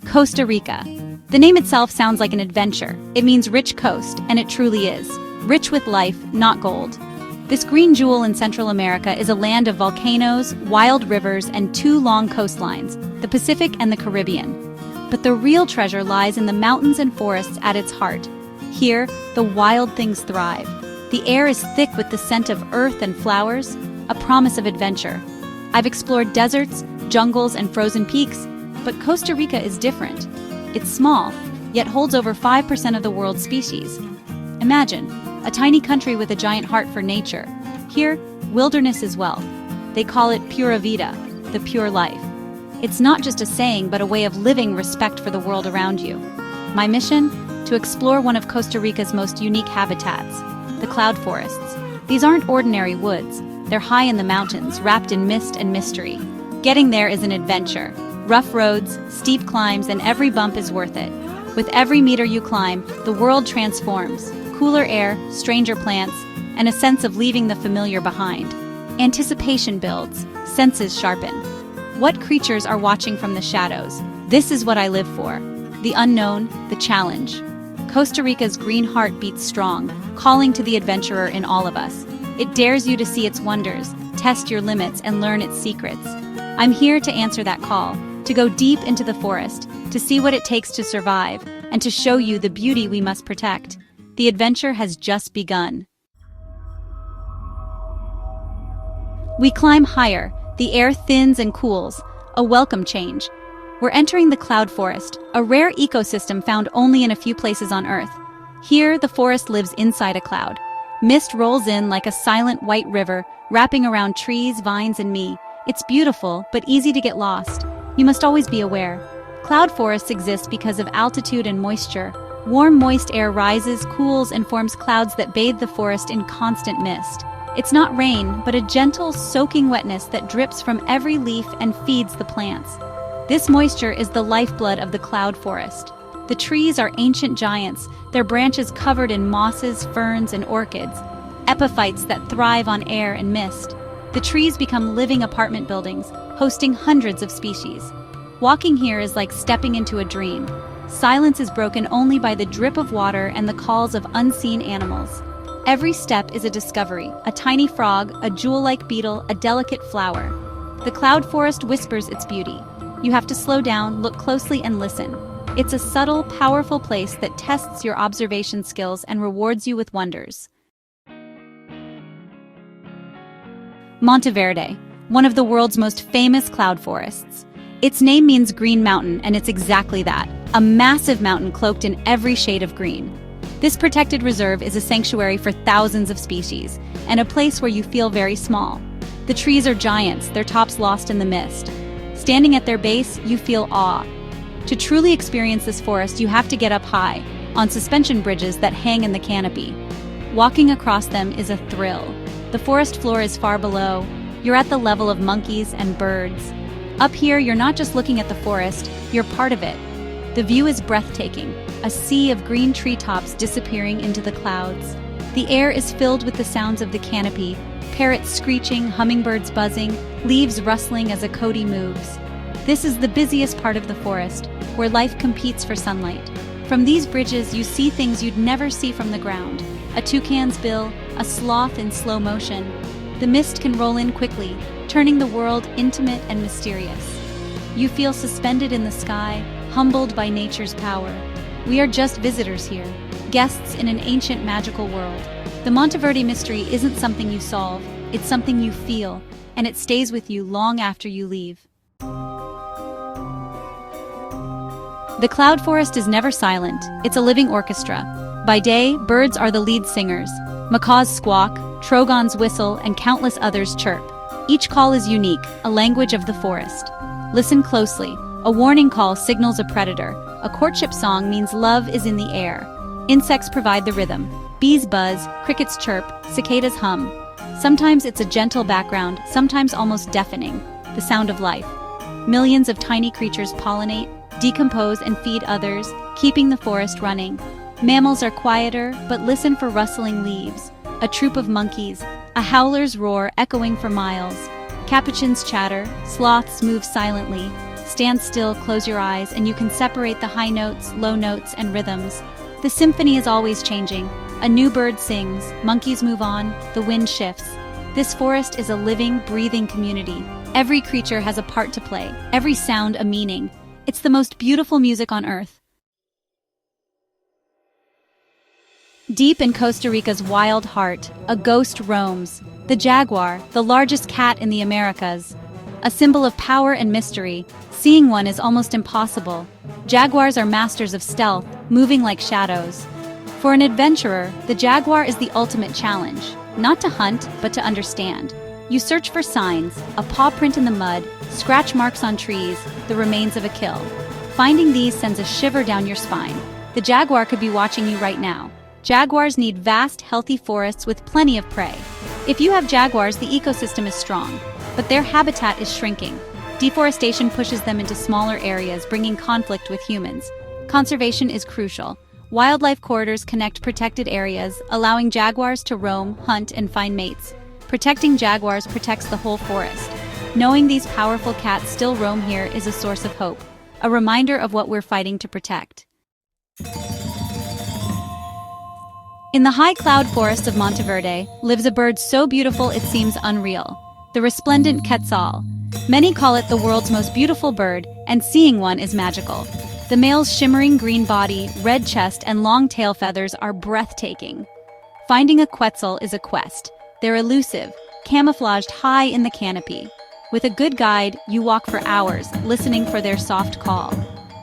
Costa Rica. The name itself sounds like an adventure. It means rich coast, and it truly is. Rich with life, not gold. This green jewel in Central America is a land of volcanoes, wild rivers, and two long coastlines, the Pacific and the Caribbean. But the real treasure lies in the mountains and forests at its heart. Here, the wild things thrive. The air is thick with the scent of earth and flowers, a promise of adventure. I've explored deserts, jungles, and frozen peaks, but Costa Rica is different. It's small, yet holds over 5% of the world's species. Imagine, a tiny country with a giant heart for nature. Here, wilderness is wealth. They call it pura vida, the pure life. It's not just a saying, but a way of living respect for the world around you. My mission? To explore one of Costa Rica's most unique habitats, the cloud forests. These aren't ordinary woods. They're high in the mountains, wrapped in mist and mystery. Getting there is an adventure. Rough roads, steep climbs, and every bump is worth it. With every meter you climb, the world transforms. Cooler air, stranger plants, and a sense of leaving the familiar behind. Anticipation builds, senses sharpen. What creatures are watching from the shadows? This is what I live for. The unknown, the challenge. Costa Rica's green heart beats strong, calling to the adventurer in all of us. It dares you to see its wonders, test your limits, and learn its secrets. I'm here to answer that call, to go deep into the forest, to see what it takes to survive, and to show you the beauty we must protect. The adventure has just begun. We climb higher, the air thins and cools, a welcome change. We're entering the cloud forest, a rare ecosystem found only in a few places on Earth. Here, the forest lives inside a cloud. Mist rolls in like a silent white river, wrapping around trees, vines, and me. It's beautiful, but easy to get lost. You must always be aware. Cloud forests exist because of altitude and moisture. Warm, moist air rises, cools, and forms clouds that bathe the forest in constant mist. It's not rain, but a gentle, soaking wetness that drips from every leaf and feeds the plants. This moisture is the lifeblood of the cloud forest. The trees are ancient giants, their branches covered in mosses, ferns, and orchids, epiphytes that thrive on air and mist. The trees become living apartment buildings, hosting hundreds of species. Walking here is like stepping into a dream. Silence is broken only by the drip of water and the calls of unseen animals. Every step is a discovery, a tiny frog, a jewel-like beetle, a delicate flower. The cloud forest whispers its beauty. You have to slow down, look closely, and listen. It's a subtle, powerful place that tests your observation skills and rewards you with wonders. Monteverde, one of the world's most famous cloud forests. Its name means green mountain, and it's exactly that, a massive mountain cloaked in every shade of green. This protected reserve is a sanctuary for thousands of species, and a place where you feel very small. The trees are giants, their tops lost in the mist. Standing at their base, you feel awe. To truly experience this forest, you have to get up high, on suspension bridges that hang in the canopy. Walking across them is a thrill. The forest floor is far below. You're at the level of monkeys and birds. Up here, you're not just looking at the forest, you're part of it. The view is breathtaking, a sea of green treetops disappearing into the clouds. The air is filled with the sounds of the canopy, parrots screeching, hummingbirds buzzing, leaves rustling as a coyote moves. This is the busiest part of the forest, where life competes for sunlight. From these bridges, you see things you'd never see from the ground. A toucan's bill, a sloth in slow motion. The mist can roll in quickly, turning the world intimate and mysterious. You feel suspended in the sky, humbled by nature's power. We are just visitors here, guests in an ancient magical world. The Monteverde mystery isn't something you solve, it's something you feel, and it stays with you long after you leave. The cloud forest is never silent, it's a living orchestra. By day, birds are the lead singers. Macaws squawk, trogons whistle, and countless others chirp. Each call is unique, a language of the forest. Listen closely. A warning call signals a predator. A courtship song means love is in the air. Insects provide the rhythm. Bees buzz, crickets chirp, cicadas hum. Sometimes it's a gentle background, sometimes almost deafening, the sound of life. Millions of tiny creatures pollinate, decompose, and feed others, keeping the forest running. Mammals are quieter, but listen for rustling leaves. A troop of monkeys, a howler's roar echoing for miles. Capuchins chatter, sloths move silently. Stand still, close your eyes, and you can separate the high notes, low notes, and rhythms. The symphony is always changing. A new bird sings, monkeys move on, the wind shifts. This forest is a living, breathing community. Every creature has a part to play, every sound a meaning. It's the most beautiful music on earth. Deep in Costa Rica's wild heart, a ghost roams. The jaguar, the largest cat in the Americas. A symbol of power and mystery, seeing one is almost impossible. Jaguars are masters of stealth, moving like shadows. For an adventurer, the jaguar is the ultimate challenge. Not to hunt, but to understand. You search for signs, a paw print in the mud, scratch marks on trees, the remains of a kill. Finding these sends a shiver down your spine. The jaguar could be watching you right now. Jaguars need vast, healthy forests with plenty of prey. If you have jaguars, the ecosystem is strong, but their habitat is shrinking. Deforestation pushes them into smaller areas, bringing conflict with humans. Conservation is crucial. Wildlife corridors connect protected areas, allowing jaguars to roam, hunt, and find mates. Protecting jaguars protects the whole forest. Knowing these powerful cats still roam here is a source of hope, a reminder of what we're fighting to protect. In the high cloud forest of Monteverde lives a bird so beautiful it seems unreal. The resplendent quetzal. Many call it the world's most beautiful bird, and seeing one is magical. The male's shimmering green body, red chest, and long tail feathers are breathtaking. Finding a quetzal is a quest. They're elusive, camouflaged high in the canopy. With a good guide, you walk for hours, listening for their soft call.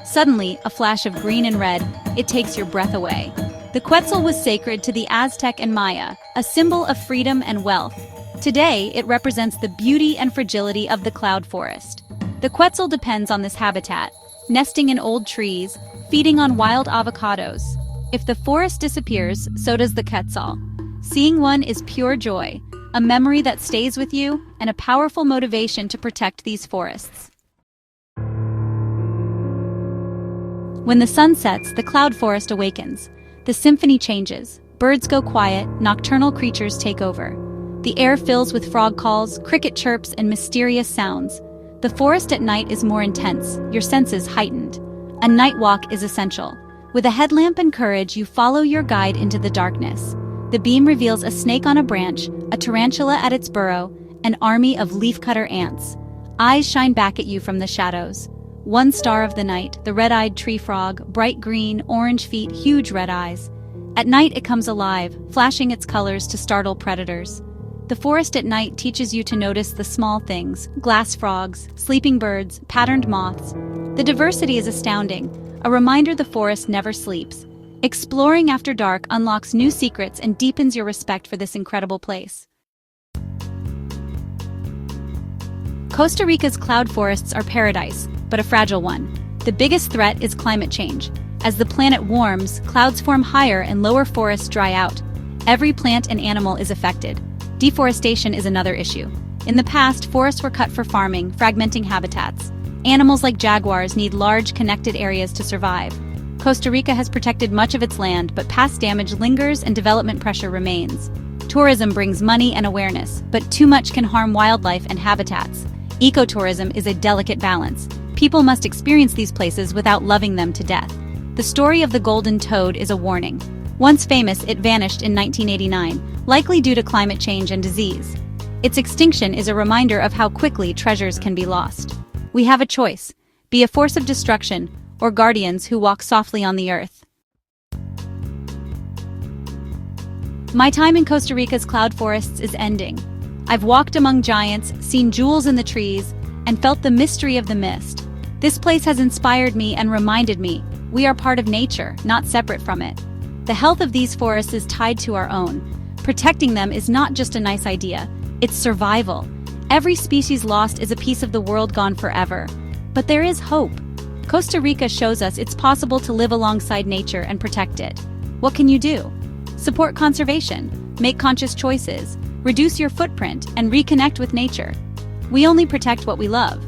Suddenly, a flash of green and red, it takes your breath away. The quetzal was sacred to the Aztec and Maya, a symbol of freedom and wealth. Today, it represents the beauty and fragility of the cloud forest. The quetzal depends on this habitat, nesting in old trees, feeding on wild avocados. If the forest disappears, so does the quetzal. Seeing one is pure joy, a memory that stays with you, and a powerful motivation to protect these forests. When the sun sets, the cloud forest awakens. The symphony changes. Birds go quiet, nocturnal creatures take over. The air fills with frog calls, cricket chirps, and mysterious sounds. The forest at night is more intense, your senses heightened. A night walk is essential. With a headlamp and courage, you follow your guide into the darkness. The beam reveals a snake on a branch, a tarantula at its burrow, an army of leafcutter ants. Eyes shine back at you from the shadows. One star of the night, the red-eyed tree frog, bright green, orange feet, huge red eyes. At night it comes alive, flashing its colors to startle predators. The forest at night teaches you to notice the small things, glass frogs, sleeping birds, patterned moths. The diversity is astounding, a reminder the forest never sleeps. Exploring after dark unlocks new secrets and deepens your respect for this incredible place. Costa Rica's cloud forests are paradise, but a fragile one. The biggest threat is climate change. As the planet warms, clouds form higher and lower forests dry out. Every plant and animal is affected. Deforestation is another issue. In the past, forests were cut for farming, fragmenting habitats. Animals like jaguars need large, connected areas to survive. Costa Rica has protected much of its land, but past damage lingers and development pressure remains. Tourism brings money and awareness, but too much can harm wildlife and habitats. Ecotourism is a delicate balance. People must experience these places without loving them to death. The story of the golden toad is a warning. Once famous, it vanished in 1989, likely due to climate change and disease. Its extinction is a reminder of how quickly treasures can be lost. We have a choice: be a force of destruction, or guardians who walk softly on the earth. My time in Costa Rica's cloud forests is ending. I've walked among giants, seen jewels in the trees, and felt the mystery of the mist. This place has inspired me and reminded me we are part of nature, not separate from it. The health of these forests is tied to our own. Protecting them is not just a nice idea, it's survival. Every species lost is a piece of the world gone forever. But there is hope. Costa Rica shows us it's possible to live alongside nature and protect it. What can you do? Support conservation, make conscious choices, reduce your footprint, and reconnect with nature. We only protect what we love.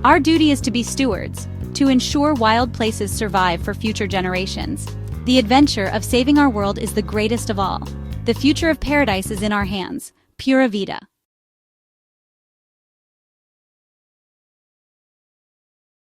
Our duty is to be stewards, to ensure wild places survive for future generations. The adventure of saving our world is the greatest of all. The future of paradise is in our hands. Pura vida.